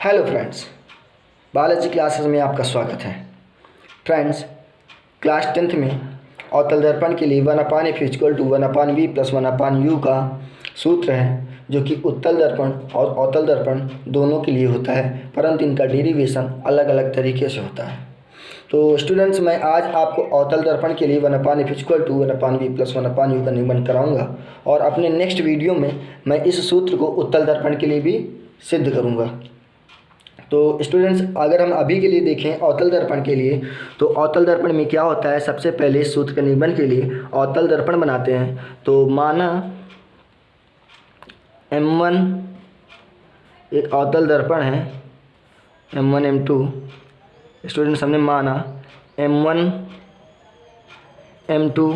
Hello friends, biology classes में आपका स्वागत है। फ्रेंड्स, क्लास 10th में अवतल दर्पण के लिए 1/f = 1/v + 1/u का सूत्र है, जो कि उत्तल दर्पण और अवतल दर्पण दोनों के लिए होता है, परंतु इनका डेरिवेशन अलग अलग तरीके से होता है। तो स्टूडेंट्स, मैं आज आपको अवतल दर्पण के लिए 1/f = 1/v + 1/u का निरूपण कराऊंगा और अपने नेक्स्ट वीडियो में मैं इस सूत्र को उत्तल दर्पण के लिए भी सिद्ध करूंगा। तो स्टूडेंट्स, अगर हम अभी के लिए देखें अवतल दर्पण के लिए, तो अवतल दर्पण में क्या होता है, सबसे पहले इस सूत्र के निरूपण के लिए अवतल दर्पण बनाते हैं। तो माना M1 एक अवतल दर्पण है, M1 M2। स्टूडेंट्स, हमने माना M1 M2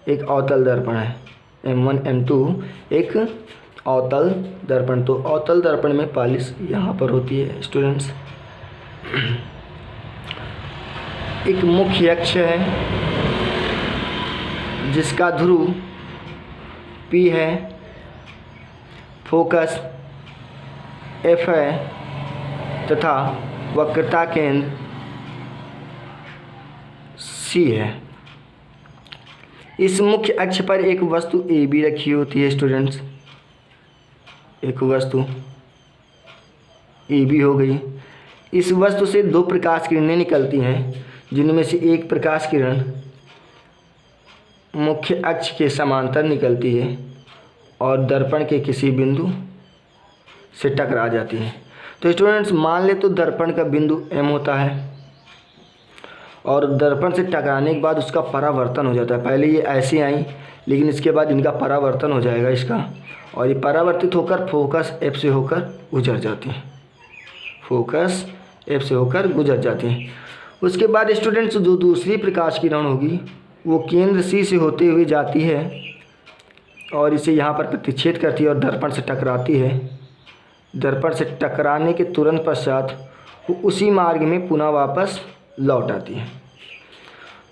एक अवतल दर्पण है, M1 M2 एक अवतल दर्पण। तो अवतल दर्पण में पालिश यहाँ पर होती है स्टूडेंट्स। एक मुख्य अक्ष है जिसका ध्रुव P है, फोकस F है तथा वक्रता केंद्र C है। इस मुख्य अक्ष पर एक वस्तु AB रखी होती है स्टूडेंट्स, एक वस्तु AB हो गई। इस वस्तु से दो प्रकाश किरणें निकलती हैं, जिनमें से एक प्रकाश किरण मुख्य अक्ष के समांतर निकलती है और दर्पण के किसी बिंदु से टकरा जाती है। तो स्टूडेंट्स, मान ले तो दर्पण का बिंदु M होता है और दर्पण से टकराने के बाद उसका परावर्तन हो जाता है। पहले ये ऐसे आई, लेकिन इसके बाद इनका परावर्तन हो जाएगा इसका, और ये परावर्तित होकर फोकस F से होकर गुजर जाती है, फोकस F से होकर गुजर जाती है। उसके बाद स्टूडेंट्स, जो दूसरी प्रकाश किरण होगी वो केंद्र C से होते हुए जाती है और इसे यहाँ पर प्रतिच्छेद करती है और दर्पण से टकराती है। दर्पण से टकराने के तुरंत पश्चात वो उसी मार्ग में पुनः वापस लौट आती है।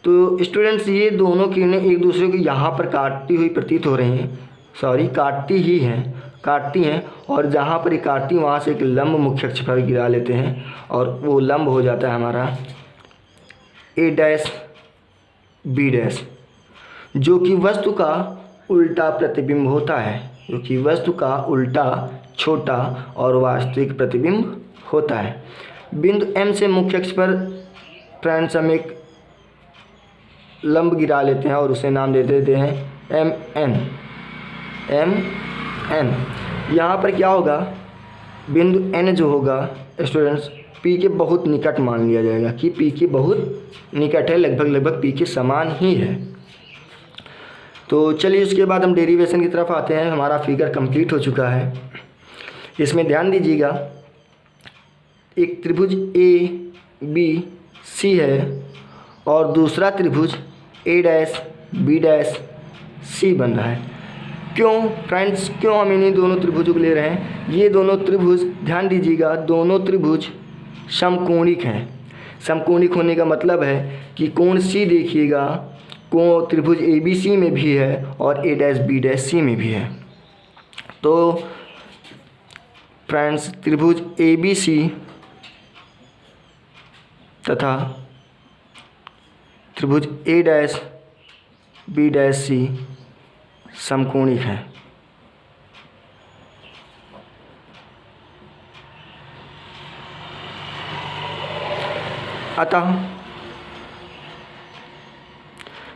तो स्टूडेंट्स, ये दोनों किरणें एक दूसरे को यहाँ पर काटती हुई प्रतीत हो रही हैं, काटती हैं, और जहाँ पर ये काटती वहाँ से एक लंब मुख्य अक्ष पर गिरा लेते हैं और वो लंब हो जाता है हमारा A', B', जो कि वस्तु का उल्टा प्रतिबिंब होता है, जो कि वस्तु का उल्टा, छोटा और वास्तविक प्रतिबिंब होता है। बिंदु M से मुख्य अक्ष पर फ्रेंड्स हम एक लंब गिरा लेते हैं और उसे नाम दे देते हैं MN। यहाँ पर क्या होगा, बिंदु N जो होगा स्टूडेंट्स P के बहुत निकट मान लिया जाएगा कि P के बहुत निकट है, लगभग P के समान ही है। तो चलिए, उसके बाद हम डेरिवेशन की तरफ आते हैं। हमारा फिगर कंप्लीट हो चुका है। इसमें ध्यान दीजिएगा, एक त्रिभुज ABC है और दूसरा त्रिभुज A', B', C बन रहा है। क्यों फ्रेंड्स, क्यों हम इन्हीं दोनों त्रिभुजों को ले रहे हैं? ये दोनों त्रिभुज, ध्यान दीजिएगा, दोनों त्रिभुज समकोणिक हैं। समकोणिक होने का मतलब है कि कोण C देखिएगा, कोण त्रिभुज ABC में भी है और A', में भी है। तो फ्रेंड्स, त्रिभुज ABC तथा त्रिभुज A', B', समकोणिक है। अतः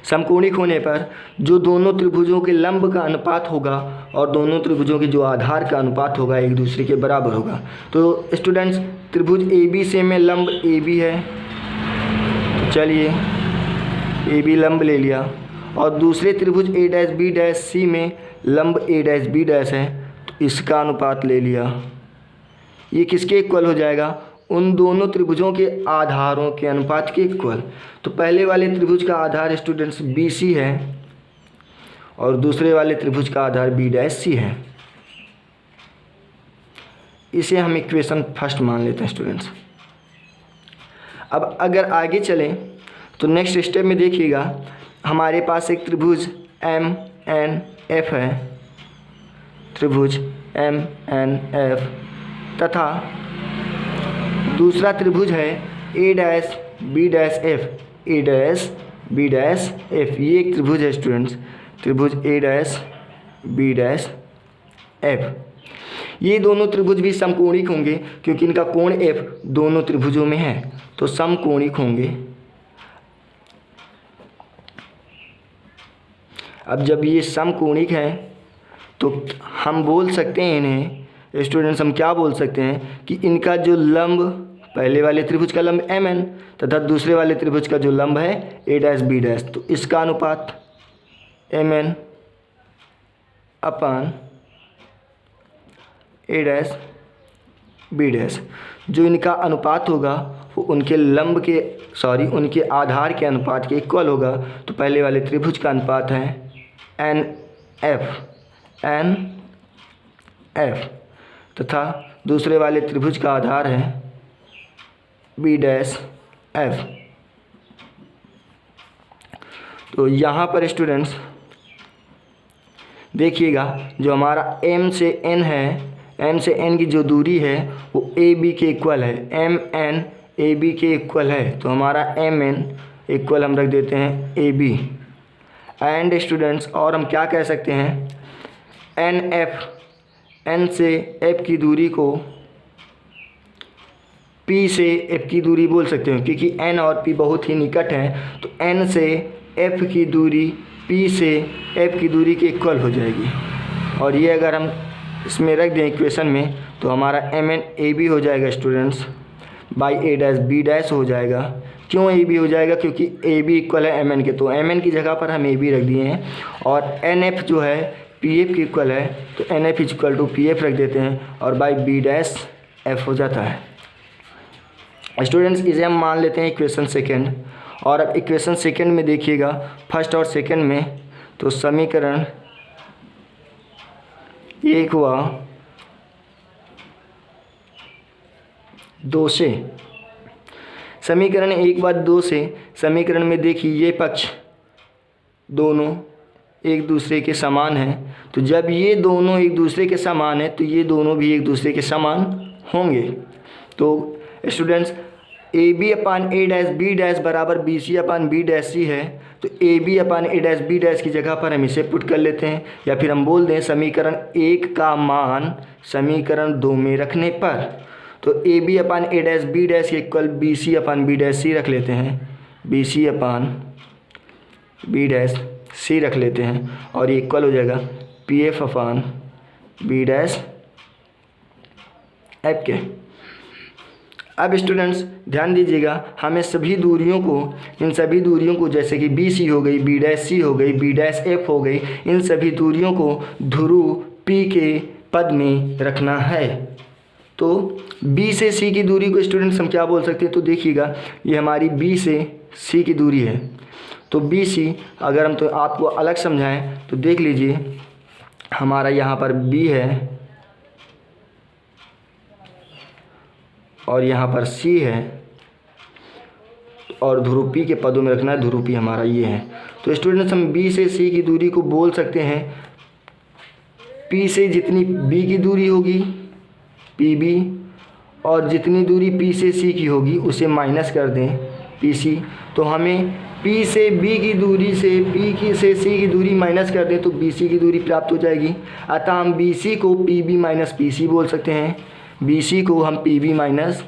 समकोणिक होने पर जो दोनों त्रिभुजों के लंब का अनुपात होगा और दोनों त्रिभुजों के जो आधार का अनुपात होगा एक दूसरे के बराबर होगा। तो स्टूडेंट्स, त्रिभुज ABC में लंब AB है, तो चलिए AB लंब ले लिया, और दूसरे त्रिभुज A', में लंब A', B' है, तो इसका अनुपात ले लिया। ये किसके इक्वल हो जाएगा? उन दोनों त्रिभुजों के आधारों के अनुपात के इक्वल। तो पहले वाले त्रिभुज का आधार स्टूडेंट्स BC है और दूसरे वाले त्रिभुज का आधार B', है। इसे हम इक्वेशन फर्स्ट मान लेते हैं स्टूडेंट्स। अब अगर आगे चलें तो नेक्स्ट स्टेप में देखिएगा, हमारे पास एक त्रिभुज MNF है, त्रिभुज MNF तथा दूसरा त्रिभुज है ए डैश बी डैश एफ, ए डैश बी डैश एफ। ये एक त्रिभुज है स्टूडेंट्स, त्रिभुज ए डैश बी डैश एफ। ये दोनों त्रिभुज भी समकोणिक होंगे क्योंकि इनका कोण एफ दोनों त्रिभुजों में है, तो समकोणिक होंगे। अब जब ये समकोणिक है तो हम बोल सकते हैं इन्हें स्टूडेंट्स, हम क्या बोल सकते हैं कि इनका जो लंब, पहले वाले त्रिभुज का लंब एम एन तथा दूसरे वाले त्रिभुज का जो लंब है ए डैश बी डैश, तो इसका अनुपात M N upon A dash B dash, जो इनका अनुपात होगा वो उनके लंब के उनके आधार के अनुपात के इक्वल होगा। तो पहले वाले त्रिभुज का अनुपात है एन एफ तथा दूसरे वाले त्रिभुज का आधार है बी डैश एफ। तो यहाँ पर स्टूडेंट्स देखिएगा, जो हमारा m से n है, m से n की जो दूरी है वो ए बी के इक्वल है, एम एन ए बी के इक्वल है। तो हमारा एम एन इक्वल हम रख देते हैं ए बी। एंड स्टूडेंट्स और हम क्या कह सकते हैं, एन एफ, एन से एफ की दूरी को पी से एफ की दूरी बोल सकते हैं क्योंकि एन और पी बहुत ही निकट हैं। तो एन से एफ की दूरी पी से एफ की दूरी के इक्वल हो जाएगी। और ये अगर हम इसमें रख दें इक्वेशन में तो हमारा एम एन ए बी हो जाएगा students, by A dash B dash हो जाएगा। क्यों ए बी हो जाएगा, क्योंकि ए बी इक्वल है एम एन के, तो एम एन की जगह पर हम ए बी रख दिए हैं। और एन एफ जो है पी एफ के इक्वल है, तो N F equal to P F रख देते हैं और बाई बी डैश एफ हो जाता है। स्टूडेंट्स इसे हम मान लेते हैं इक्वेशन सेकेंड। और अब इक्वेशन सेकेंड में देखिएगा, फर्स्ट और सेकेंड में तो समीकरण एक हुआ 2 से, समीकरण एक बार 2 से समीकरण में देखिए ये पक्ष दोनों एक दूसरे के समान हैं। तो जब ये दोनों एक दूसरे के समान हैं तो ये दोनों भी एक दूसरे के समान होंगे। तो students A B upon A dash B dash बराबर B C upon B dash C है। तो A B upon A dash B dash की जगह पर हम इसे पुट कर लेते हैं, या फिर हम बोल दें समीकरण 1 का मान समीकरण 2 में रखने पर, तो A B upon A dash B dash के equal B C upon B dash C रख लेते हैं, B C upon B dash C रख लेते हैं और ये इक्वल हो जाएगा P F upon B dash F के। अब स्टूडेंट्स ध्यान दीजिएगा, हमें सभी दूरियों को, इन सभी दूरियों को जैसे कि बी सी हो गई, बी डैश सी हो गई, बी डैश एफ हो गई, इन सभी दूरियों को ध्रुव पी के पद में रखना है। तो बी से सी की दूरी को स्टूडेंट्स हम क्या बोल सकते हैं, तो देखिएगा ये हमारी बी से सी की दूरी है। तो बी सी अगर हम तो आपको अलग समझाएं तो देख लीजिए, हमारा यहाँ पर बी है और यहाँ पर सी है और ध्रुव पी के पदों में रखना है, ध्रुव पी हमारा ये है। तो स्टूडेंट्स हम बी से सी की दूरी को बोल सकते हैं, पी से जितनी बी की दूरी होगी पी बी, और जितनी दूरी पी से सी की होगी उसे माइनस कर दें पी सी। तो हमें पी से बी की दूरी से पी की से सी की दूरी माइनस कर दें तो बी सी की दूरी प्राप्त हो जाएगी। अतः हम बी सी को P B minus P C बोल सकते हैं, बी सी को हम P B minus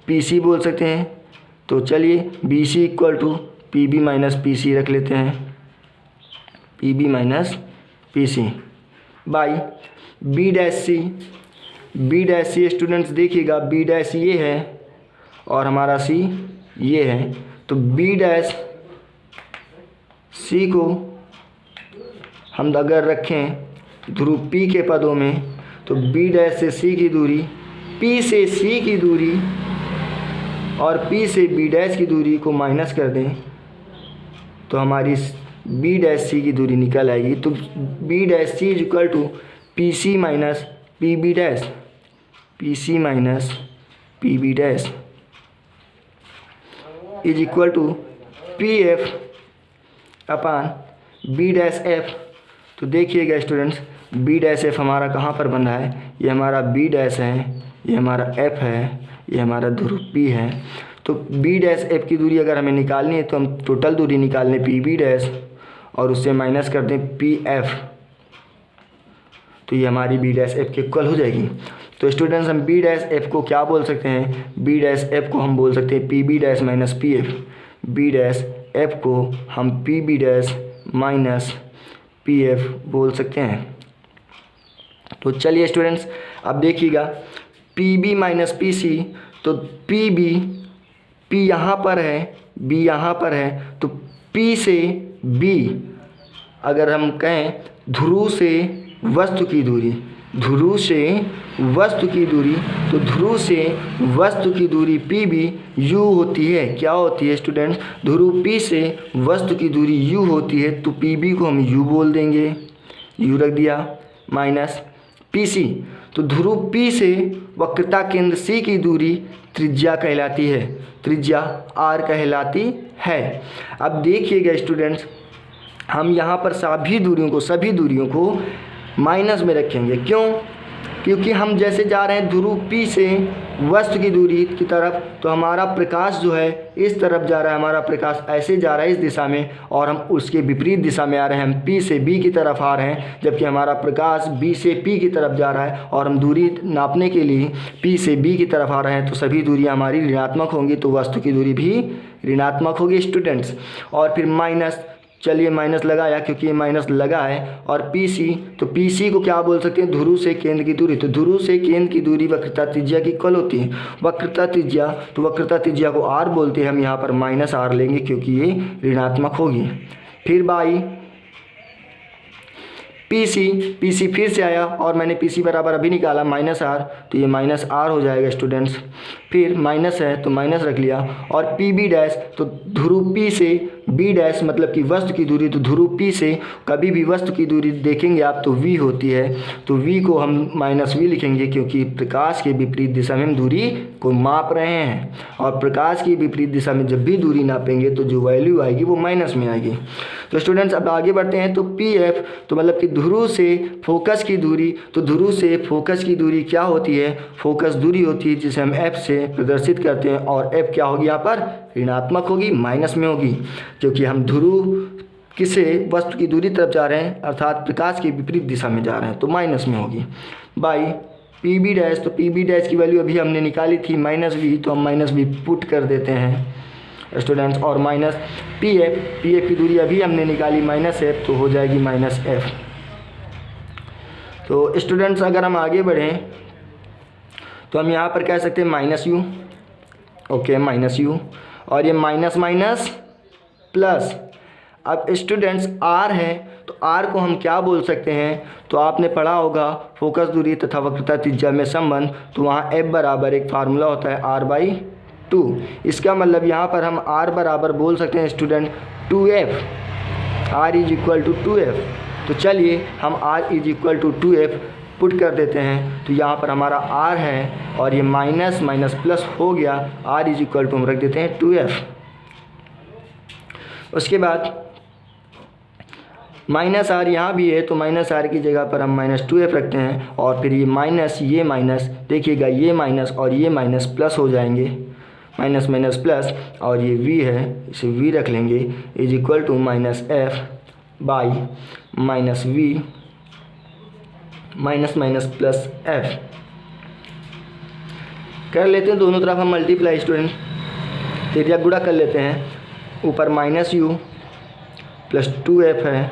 P C बोल सकते हैं। तो चलिए B C equal to P B minus P C रख लेते हैं, P B minus P C by B dash C. B dash C students देखिएगा, बी डैश ये है और हमारा सी ये है। तो बी डैश सी को हम अगर रखें ध्रुव पी के पदों में तो बी डैश से सी की दूरी, पी से सी की दूरी और पी से बी डैश की दूरी को माइनस कर दें तो हमारी बी डैश सी की दूरी निकल आएगी। तो B dash C is equal to P C minus P B dash, P C minus P B dash is equal to P F upon B dash F. तो देखिएगा स्टूडेंट्स, बी डैश एफ हमारा कहाँ पर बन रहा है, ये हमारा बी डैश है, ये हमारा एफ है, ये हमारा ध्रुव पी है। तो बी डैश एफ की दूरी अगर हमें निकालनी है तो हम टोटल दूरी निकाल लें पी बी डैश और उससे माइनस कर दें पी एफ, तो ये हमारी बी डैश एफ के इक्वल हो जाएगी। तो स्टूडेंट्स हम बी डैश एफ को क्या बोल सकते हैं, बी डैश एफ को हम बोल सकते हैं P B dash minus P F. B dash F को हम P B dash minus P F बोल सकते हैं। तो चलिए स्टूडेंट्स अब देखिएगा P B minus P C, तो पी बी, पी यहाँ पर है, बी यहाँ पर है, तो पी से बी अगर हम कहें ध्रुव से वस्तु की दूरी, ध्रुव से वस्तु की दूरी, तो ध्रुव से वस्तु की दूरी पी बी यू होती है। क्या होती है स्टूडेंट्स, ध्रुव पी से वस्तु की दूरी यू होती है, तो पी बी को हम यू बोल देंगे, यू रख दिया, माइनस पी सी, तो ध्रुव पी से वक्रता केंद्र सी की दूरी त्रिज्या कहलाती है, त्रिज्या आर कहलाती है। अब देखिएगा स्टूडेंट्स हम यहाँ पर सभी दूरियों को माइनस में रखेंगे। क्यों, क्योंकि हम जैसे जा रहे हैं ध्रुव पी से वस्तु की दूरी की तरफ, तो हमारा प्रकाश जो है इस तरफ जा रहा है, हमारा प्रकाश ऐसे जा रहा है इस दिशा में, और हम उसके विपरीत दिशा में आ रहे हैं, हम पी से बी की तरफ आ रहे हैं, जबकि हमारा प्रकाश बी से पी की तरफ जा रहा है और हम दूरी नापने के लिए पी से बी की तरफ आ रहे हैं। तो सभी दूरियाँ हमारी ऋणात्मक होंगी, तो वस्तु की दूरी भी ऋणात्मक होगी स्टूडेंट्स। और फिर माइनस, चलिए माइनस लगाया क्योंकि ये माइनस लगा है, और पी सी, तो पी सी को क्या बोल सकते हैं, ध्रुव से केंद्र की दूरी, तो ध्रुव से केंद्र की दूरी वक्रता त्रिज्या की इक्वल होती है। वक्रता त्रिज्या, तो वक्रता त्रिज्या को आर बोलते हैं, हम यहाँ पर माइनस आर लेंगे क्योंकि ये ऋणात्मक होगी। फिर बाई पी सी फिर से आया और मैंने पी सी बराबर अभी निकाला माइनस आर, तो ये माइनस आर हो जाएगा स्टूडेंट्स। फिर माइनस है तो माइनस रख लिया, और पी बी डैश, तो ध्रुव पी से बी डैश मतलब कि वस्तु की दूरी, तो ध्रुव पी से कभी भी वस्तु की दूरी देखेंगे आप तो वी होती है, तो वी को हम माइनस वी लिखेंगे क्योंकि प्रकाश के विपरीत दिशा में हम दूरी को माप रहे हैं, और प्रकाश की विपरीत दिशा में जब भी दूरी नापेंगे तो जो वैल्यू आएगी वो माइनस में आएगी। तो स्टूडेंट्स अब आगे बढ़ते हैं, तो पी एफ, तो मतलब कि ध्रुव से फोकस की दूरी, तो ध्रुव से फोकस की दूरी क्या होती है, फोकस दूरी होती है जिसे हम एफ से प्रदर्शित करते हैं, और एफ क्या होगी यहाँ पर ऋणात्मक होगी, माइनस में होगी, क्योंकि हम ध्रुव किसे वस्तु की दूरी तरफ जा रहे हैं अर्थात प्रकाश की विपरीत दिशा में जा रहे हैं, तो माइनस में होगी। बाई पी बी डैश, तो पी बी डैश की वैल्यू अभी हमने निकाली थी माइनस वी, तो हम माइनस वी पुट कर देते हैं स्टूडेंट्स, और माइनस पी एफ की दूरी अभी हमने निकाली माइनस एफ, तो हो जाएगी माइनस एफ। तो स्टूडेंट्स अगर हम आगे बढ़ें तो हम यहाँ पर कह सकते हैं minus you, okay minus U, और ये माइनस माइनस प्लस। अब स्टूडेंट्स आर है तो आर को हम क्या बोल सकते हैं, तो आपने पढ़ा होगा फोकस दूरी तथा वक्रता त्रिज्या में संबंध, तो वहाँ एफ बराबर एक फार्मूला होता है आर बाई 2। इसका मतलब यहाँ पर हम r बराबर बोल सकते हैं student 2f, r is equal to 2f। तो चलिए हम r is equal to 2f put कर देते हैं, तो यहाँ पर हमारा r है और ये माइनस माइनस प्लस हो गया, r इज इक्वल टू हम रख देते हैं 2f। उसके बाद माइनस आर यहाँ भी है, तो माइनस आर की जगह पर हम माइनस 2f रखते हैं, और फिर ये माइनस देखिएगा ये माइनस और ये माइनस प्लस हो जाएंगे, माइनस माइनस प्लस, और ये v है इसे v रख लेंगे, is equal to minus F by minus V minus minus plus F. कर लेते हैं दोनों तरफ हम मल्टीप्लाई स्टूडेंट, त्रिज्या गुणा कर लेते हैं, ऊपर माइनस यू प्लस 2f है,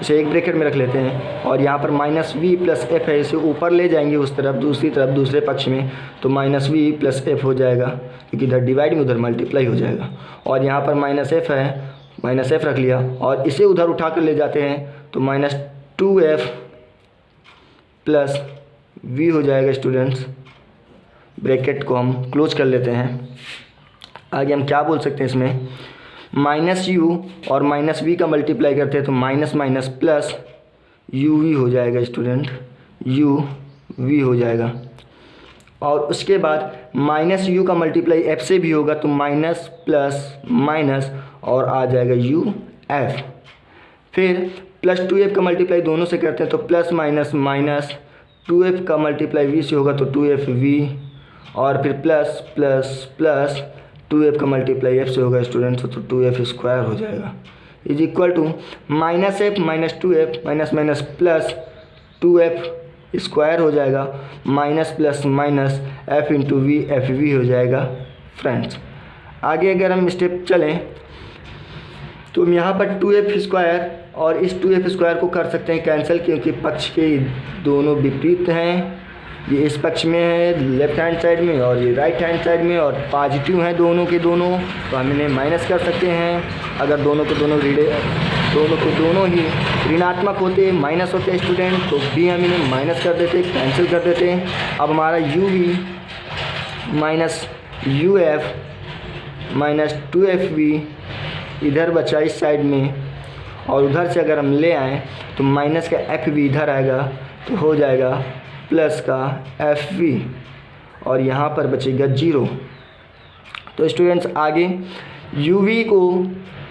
इसे एक ब्रैकेट में रख लेते हैं, और यहाँ पर माइनस वी प्लस एफ है, इसे ऊपर ले जाएंगे उस तरफ दूसरी तरफ दूसरे पक्ष में, तो माइनस वी प्लस एफ हो जाएगा क्योंकि इधर डिवाइड में उधर मल्टीप्लाई हो जाएगा, और यहाँ पर माइनस एफ है, माइनस एफ रख लिया, और इसे उधर उठा कर ले जाते हैं तो माइनस 2f प्लस वी हो जाएगा स्टूडेंट्स। ब्रैकेट को हम क्लोज कर लेते हैं। आगे हम क्या बोल सकते हैं इसमें, माइनस यू और माइनस वी का मल्टीप्लाई करते हैं तो minus minus plus U V हो जाएगा स्टूडेंट, यू वी हो जाएगा, और उसके बाद माइनस यू का मल्टीप्लाई एफ से भी होगा तो माइनस प्लस माइनस और आ जाएगा यू एफ। फिर प्लस 2f का मल्टीप्लाई दोनों से करते हैं तो प्लस माइनस माइनस 2f का मल्टीप्लाई v से होगा तो 2fv और फिर प्लस प्लस प्लस 2f का मल्टीप्लाई f से होगा स्टूडेंट्स तो 2f स्क्वायर हो जाएगा is equal to minus F minus 2f minus minus plus 2f square हो जाएगा minus plus minus f into V F V हो जाएगा फ्रेंड्स। आगे अगर हम स्टेप चलें तो हम यहाँ पर 2f स्क्वायर और इस 2f स्क्वायर को कर सकते हैं कैंसिल क्योंकि पक्ष के दोनों विपरीत हैं। ये इस पक्ष में है लेफ्ट हैंड साइड में और ये राइट हैंड साइड में और पॉजिटिव हैं दोनों के दोनों तो हम इन्हें माइनस कर सकते हैं। अगर दोनों को दोनों ही ऋणात्मक होते माइनस होते स्टूडेंट तो भी हम इन्हें माइनस कर देते कैंसिल कर देते। अब हमारा U V minus U F minus 2fv इधर बचा इस साइड में और उधर से अगर हम ले आएँ तो माइनस का एफ भी इधर आएगा तो हो जाएगा प्लस का एफ वी और यहाँ पर बचेगा 0। तो स्टूडेंट्स आगे यू वी को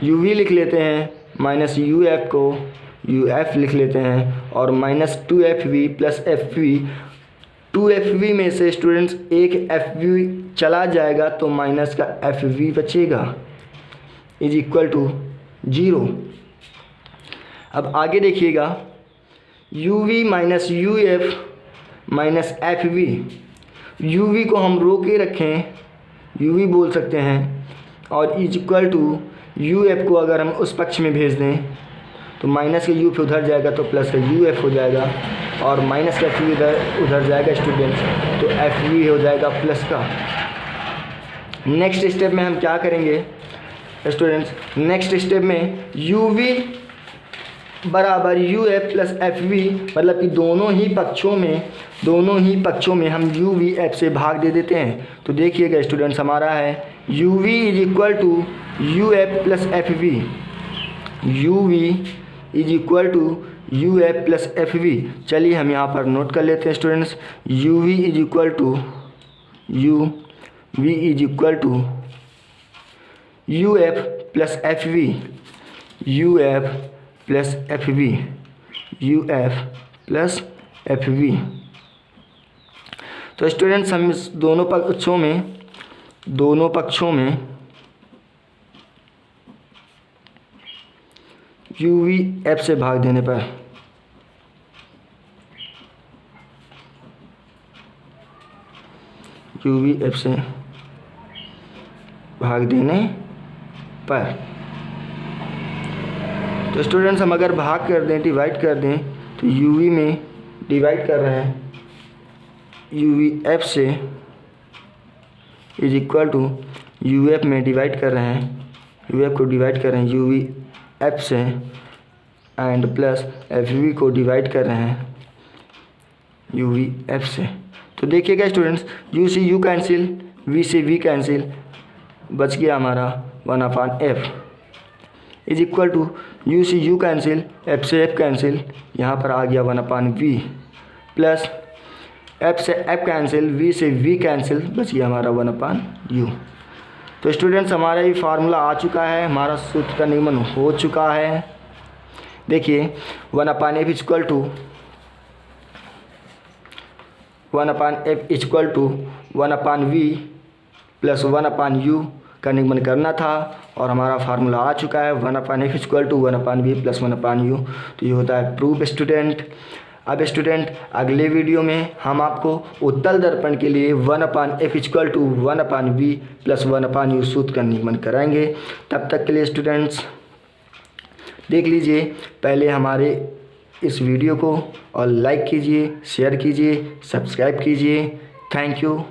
यू वी लिख लेते हैं माइनस यू एफ को यू एफ लिख लेते हैं और minus 2fv plus F we 2fv में से स्टूडेंट्स एक fv चला जाएगा तो माइनस का fv बचेगा इज इक्वल टू 0। अब आगे देखिएगा uv minus U F minus F V U V को हम रो के रखें यू वी बोल सकते हैं और is equal to U F को अगर हम उस पक्ष में भेज दें तो माइनस का यू उधर जाएगा तो प्लस का यू एफ हो जाएगा और माइनस का एफ वी उधर जाएगा स्टूडेंट्स तो एफ वी हो जाएगा प्लस का। नेक्स्ट स्टेप में हम क्या करेंगे स्टूडेंट्स नेक्स्ट स्टेप में यू वी बराबर U F plus F V मतलब कि दोनों ही पक्षों में हम यू वी एफ से भाग दे देते हैं। तो देखिएगा स्टूडेंट्स हमारा है U V is equal to U F plus F V U V is equal to U F plus F V. चलिए हम यहाँ पर नोट कर लेते हैं students U V is equal to U V is equal to U F plus F V U F plus F V U F plus F V. तो students हम इस दोनों पक्षों में यू वी एफ से भाग देने पर यू वी एफ से भाग देने पर तो स्टूडेंट्स हम अगर भाग कर दें डिवाइड कर दें तो यू वी में डिवाइड कर रहे हैं यू वी एफ से is equal to U F में डिवाइड कर रहे हैं यू एफ को डिवाइड कर रहे हैं यू वी एफ से एंड प्लस एफ वी को डिवाइड कर रहे हैं यू वी एफ से। तो देखिएगा स्टूडेंट्स यू से यू कैंसिल वी से वी कैंसिल बच गया हमारा 1/f is equal to U से यू कैंसिल एफ से एफ कैंसिल यहाँ पर आ गया 1/v प्लस एफ से एफ कैंसिल वी से वी कैंसिल बच गया हमारा 1/u। तो स्टूडेंट्स हमारा ये फार्मूला आ चुका है हमारा सूत्र का निगमन हो चुका है। देखिए 1/f equal to 1/f equal to 1/v plus 1/u का निगमन करना था और हमारा फार्मूला आ चुका है 1/f equal to 1/v plus 1/u। तो ये होता है प्रूफ स्टूडेंट। अब स्टूडेंट अगले वीडियो में हम आपको उत्तल दर्पण के लिए 1/f equal to 1/v plus 1/u सूत्र का निगमन कराएंगे। तब तक के लिए स्टूडेंट्स देख लीजिए पहले हमारे इस वीडियो को और लाइक कीजिए शेयर कीजिए सब्सक्राइब कीजिए। Thank you.